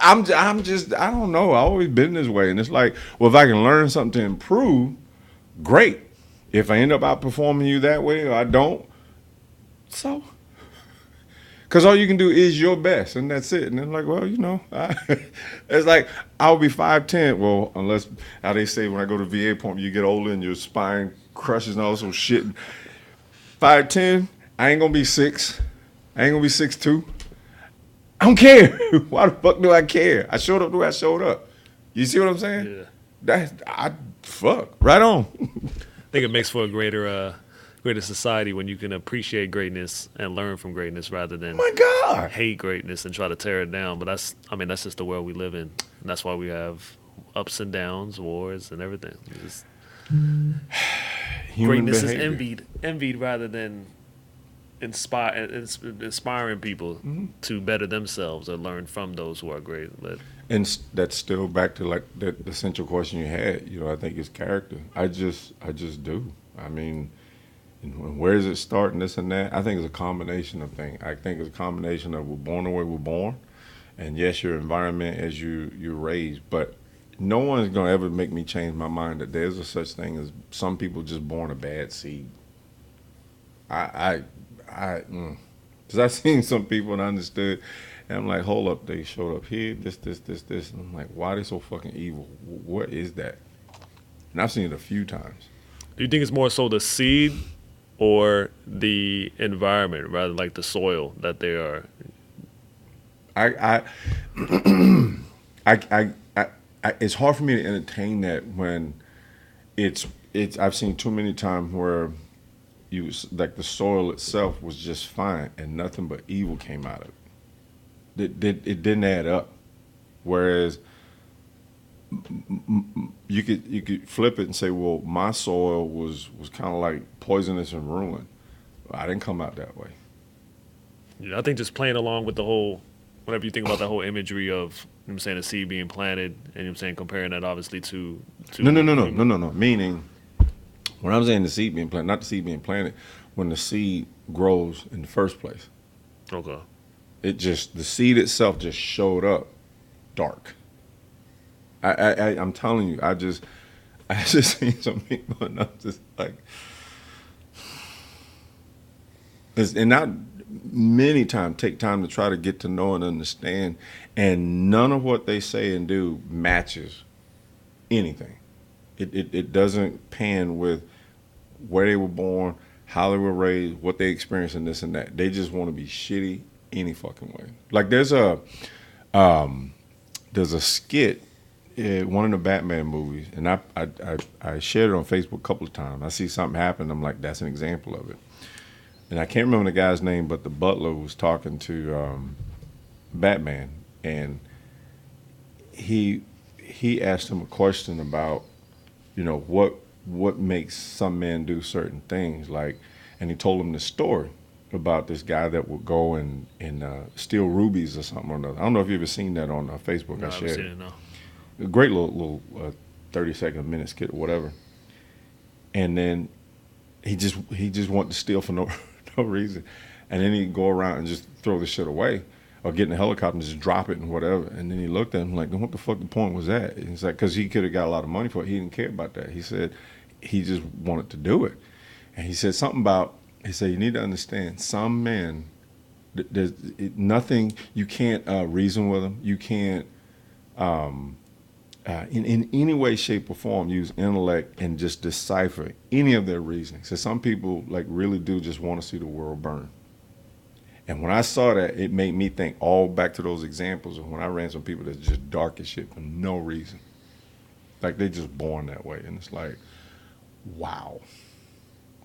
I'm just, I don't know. I've always been this way. And it's like, well, if I can learn something to improve, great. If I end up outperforming you that way or I don't, so. Because all you can do is your best, and that's it. And then like, well, it's like, I'll be 5'10". Well, unless, how they say when I go to VA point, you get older and your spine crushes and all this shit. 5'10", I ain't going to be 6. I ain't going to be 6'2". I don't care. Why the fuck do I care? I showed up the way I showed up. You see what I'm saying? Yeah. Fuck. Right on. I think it makes for a greater society when you can appreciate greatness and learn from greatness rather than hate greatness and try to tear it down. But that's just the world we live in. And that's why we have ups and downs, wars, and everything. Greatness behavior is envied rather than inspiring people to better themselves or learn from those who are great. And that's still back to like the central question you had. I think it's character. I just do. I mean, where does it start and this and that? I think it's a combination of things. I think it's a combination of we're born the way we're born, and yes, your environment as you're raised, but no one is gonna ever make me change my mind that there's a such thing as some people just born a bad seed. Because I've seen some people and I understood, and I'm like, hold up, they showed up here, this, and I'm like, why are they so fucking evil? What is that? And I've seen it a few times. Do you think it's more so the seed or the environment, rather like the soil that they are? I it's hard for me to entertain that when it's I've seen too many times where you like the soil itself was just fine and nothing but evil came out of it. It didn't add up. Whereas you could flip it and say, well, my soil was kind of like poisonous and ruined. I didn't come out that way. Yeah, I think just playing along with the whole, whenever you think about that whole imagery of, you know what I'm saying, a seed being planted, and you know what I'm saying, comparing that obviously to No. Meaning, when I'm saying the seed being planted, not the seed being planted, when the seed grows in the first place. Okay. The seed itself just showed up dark. I'm telling you, I just seen some people and I'm just like, and not many times take time to try to get to know and understand, and none of what they say and do matches anything. It doesn't pan with where they were born, how they were raised, what they experienced, and this and that. They just want to be shitty any fucking way. Like there's a skit in one of the Batman movies, and I shared it on Facebook a couple of times. I see something happen, I'm like, that's an example of it. And I can't remember the guy's name, but the butler was talking to Batman, and he asked him a question about, you know, what makes some men do certain things, like, and he told him the story about this guy that would go and steal rubies or something or another. I don't know if you've ever seen that on Facebook. No, I shared seen it, no. A great little 30-second minute skit or whatever. And then he just wanted to steal for no reason, and then he'd go around and just throw the shit away, or get in a helicopter and just drop it and whatever. And then he looked at him like, what the fuck the point was that? And he's like, because he could have got a lot of money for it. He didn't care about that. He said he just wanted to do it. And he said something about, he said, you need to understand, some men, there's nothing, you can't reason with them. You can't, in any way, shape, or form, use intellect and just decipher any of their reasoning. So some people like really do just want to see the world burn. And when I saw that, it made me think all back to those examples of when I ran some people that's just dark as shit for no reason. Like they just born that way. And it's like, wow.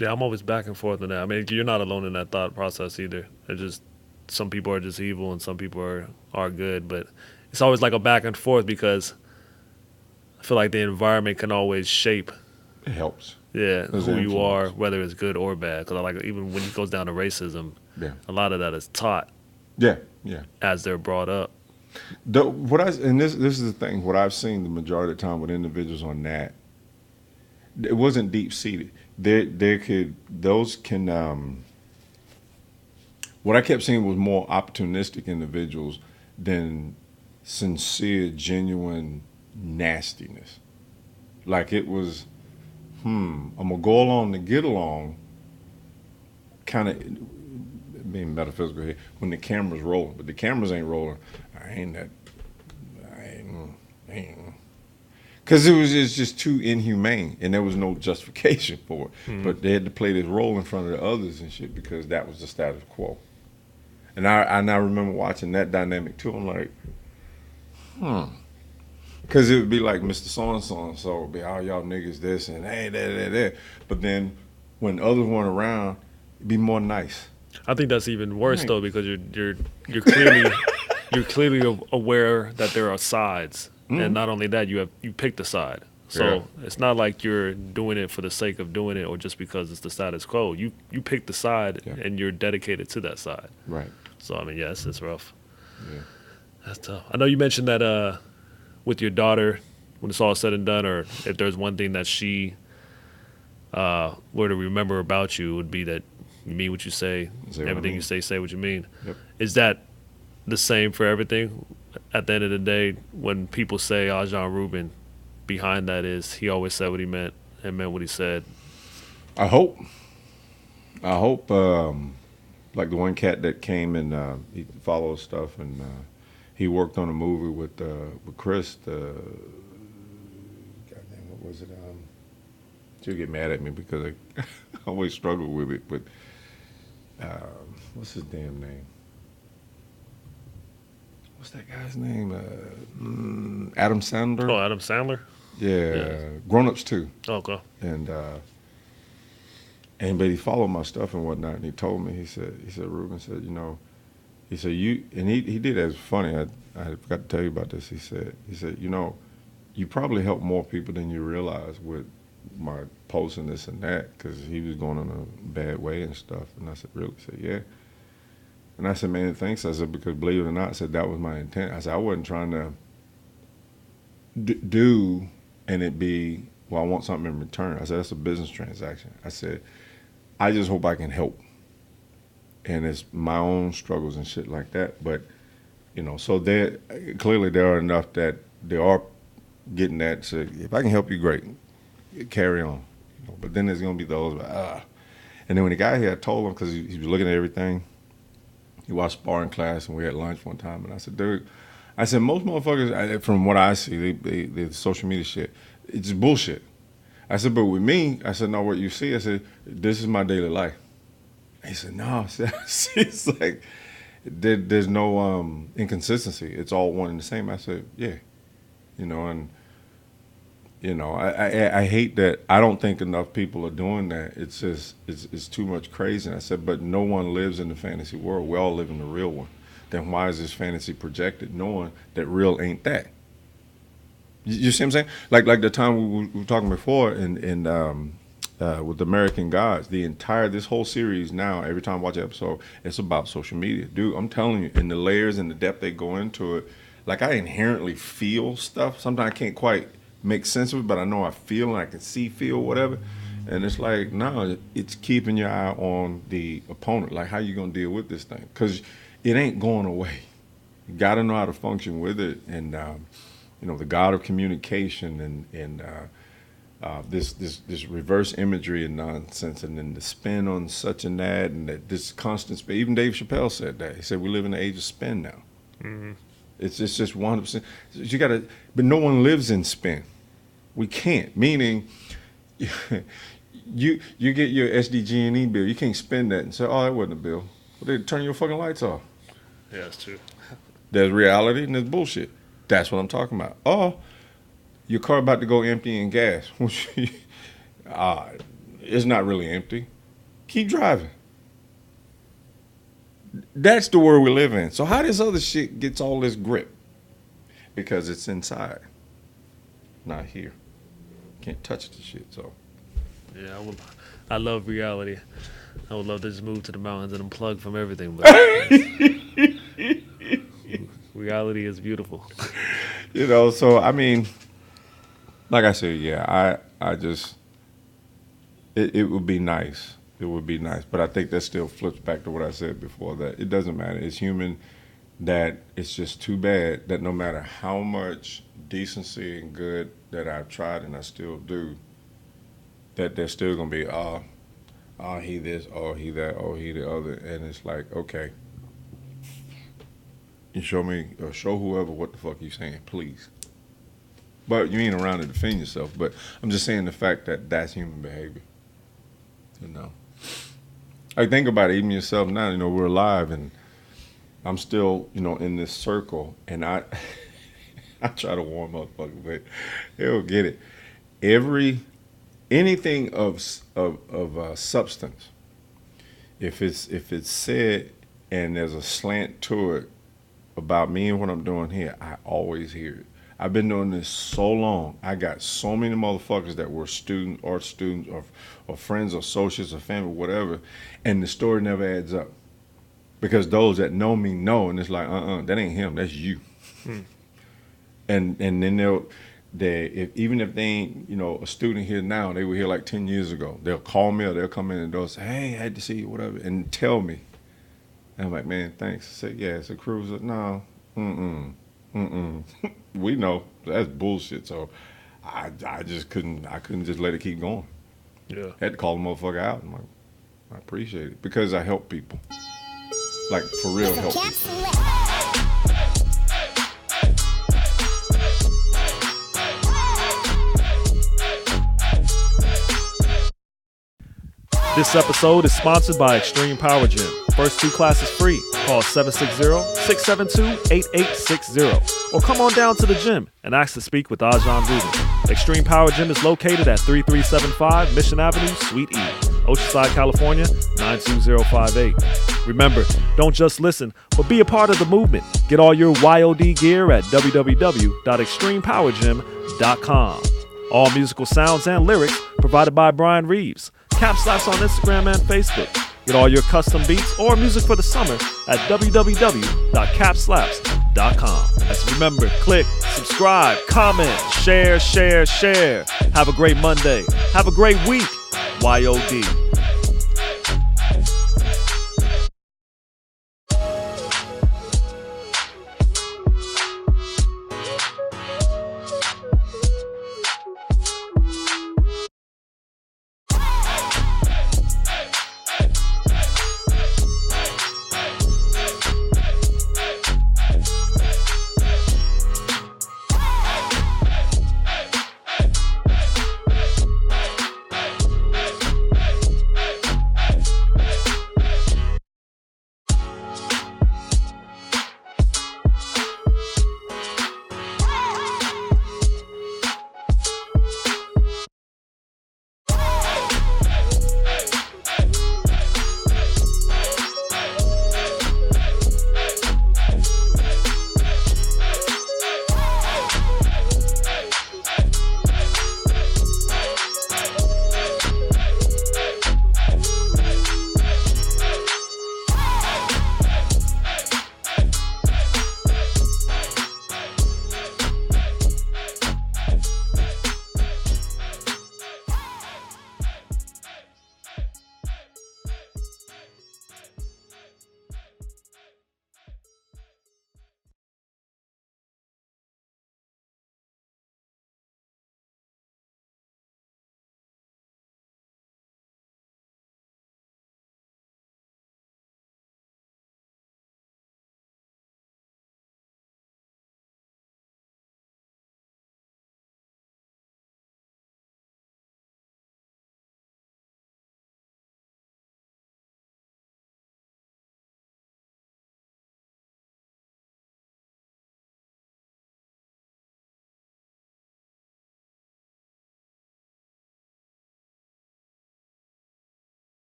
Yeah, I'm always back and forth on that. I mean, you're not alone in that thought process either. It's just some people are just evil and some people are good, but it's always like a back and forth because I feel like the environment can always shape. It helps. Yeah, There's who an you are, influence. whether it's good or bad. Because I like even when it goes down to racism, Yeah. a lot of that is taught. Yeah. As they're brought up. This is the thing. What I've seen the majority of the time with individuals on that, it wasn't deep seated. What I kept seeing was more opportunistic individuals than sincere, genuine nastiness. Like it was, I'm gonna go along to get along, kind of being metaphysical here, when the camera's rolling, but the cameras ain't rolling. I ain't. Because it's just too inhumane, and there was no justification for it. Mm-hmm. But they had to play this role in front of the others and shit because that was the status quo. And I now remember watching that dynamic too. I'm like, because it would be like Mr. So-and-so would be, oh, y'all niggas this and hey, that. But then when others weren't around, it'd be more nice. I think that's even worse though, because you're clearly aware that there are sides. Mm-hmm. And not only that, you picked a side. So It's not like you're doing it for the sake of doing it or just because it's the status quo. You picked the side and you're dedicated to that side. Right. So, I mean, yes, it's rough. Yeah. That's tough. I know you mentioned that with your daughter, when it's all said and done, or if there's one thing that she were to remember about you, would be that you mean what you say, everything you say what you mean. Yep. Is that the same for everything? At the end of the day, when people say, "Oh, John Rubin," behind that is he always said what he meant and meant what he said. I hope. Like the one cat that came and he follows stuff, and he worked on a movie with Chris. Goddamn, what was it? She'll get mad at me because I always struggle with it. But what's his damn name? What's that guy's name? Adam Sandler. Oh, Adam Sandler? Yeah. Grown Ups too. Okay. But he followed my stuff and whatnot, and he told me, he said, Ruben said, he said, he did it as funny. I forgot to tell you about this. He said, you probably help more people than you realize with my posting this and that, because he was going in a bad way and stuff. And I said, really? He said, yeah. And I said, man, thanks. I said, because believe it or not, I said, that was my intent. I said, I wasn't trying to do and it be, well, I want something in return. I said, that's a business transaction. I said, I just hope I can help. And it's my own struggles and shit like that. But, so clearly there are enough that they are getting that. So if I can help you, great. Carry on. But then there's going to be those, And then when he got here, I told him, because he was looking at everything. He watched sparring class, and we had lunch one time. And I said, dude, most motherfuckers, from what I see, the social media shit, it's just bullshit. I said, but with me, I said, no, what you see, I said, this is my daily life. He said, no. It's like, there's no inconsistency. It's all one and the same. I said, yeah. I hate that. I don't think enough people are doing that. It's just, it's too much crazy. And I said, but no one lives in the fantasy world. We all live in the real one. Then why is this fantasy projected knowing that real ain't that? You see what I'm saying? Like the time we were talking before with American Gods, this whole series now, every time I watch an episode, it's about social media. Dude, I'm telling you, in the layers and the depth they go into it, like I inherently feel stuff. Sometimes I can't quite make sense of it, but I know I feel and I can feel, whatever. And it's like, no, it's keeping your eye on the opponent. Like, how you going to deal with this thing? Because it ain't going away. You got to know how to function with it. And, the God of communication and this reverse imagery and nonsense, and then the spin on such and that, and this constant spin. Even Dave Chappelle said that. He said we live in the age of spin now. Mm-hmm. It's just 100%. You got to, but no one lives in spin. We can't. Meaning, you get your SDG&E bill. You can't spend that and say, oh, that wasn't a bill. Well, they turn your fucking lights off. Yeah, that's true. There's reality and there's bullshit. That's what I'm talking about. Oh, your car about to go empty in gas. It's not really empty. Keep driving. That's the world we live in. So how this other shit gets all this grip? Because it's inside, not here. Can't touch the shit. So yeah, I love reality. I would love to just move to the mountains and unplug from everything. But reality is beautiful. So I mean, like I said, yeah, I just it would be nice. It would be nice, but I think that still flips back to what I said before, that it doesn't matter. It's human, that it's just too bad that no matter how much decency and good that I've tried and I still do, that there's still going to be, he this, he that, he the other. And it's like, okay, you show me, or show whoever what the fuck you saying, please. But you ain't around to defend yourself. But I'm just saying the fact that that's human behavior. I think about it, even yourself now, we're alive and I'm still, in this circle, and I try to warm up, but he'll get it. Anything of substance, if it's said and there's a slant to it about me and what I'm doing here, I always hear it. I've been doing this so long. I got so many motherfuckers that were students or friends or associates or family, whatever, and the story never adds up. Because those that know me know, and it's like, that ain't him, that's you. And then even if they ain't, a student here now, they were here like 10 years ago. They'll call me or they'll come in and they'll say, hey, I had to see you, whatever, and tell me. And I'm like, man, thanks. I say, yeah, it's a cruiser. No, we know that's bullshit. So I just couldn't just let it keep going. Yeah. Had to call the motherfucker out. I'm like, I appreciate it because I help people, like for real help people. This episode is sponsored by Extreme Power Gym. First 2 classes free. Call 760-672-8860 or come on down to the gym and ask to speak with Ajahn Dugan. Extreme Power Gym is located at 3375 Mission Avenue, Suite E, Oceanside, California, 92058. Remember, don't just listen, but be a part of the movement. Get all your YOD gear at www.extremepowergym.com. All musical sounds and lyrics provided by Brian Reeves. Cap Slaps on Instagram and Facebook. Get all your custom beats or music for the summer at www.capslaps.com. Let's remember, click, subscribe, comment, share. Have a great Monday. Have a great week. YOD.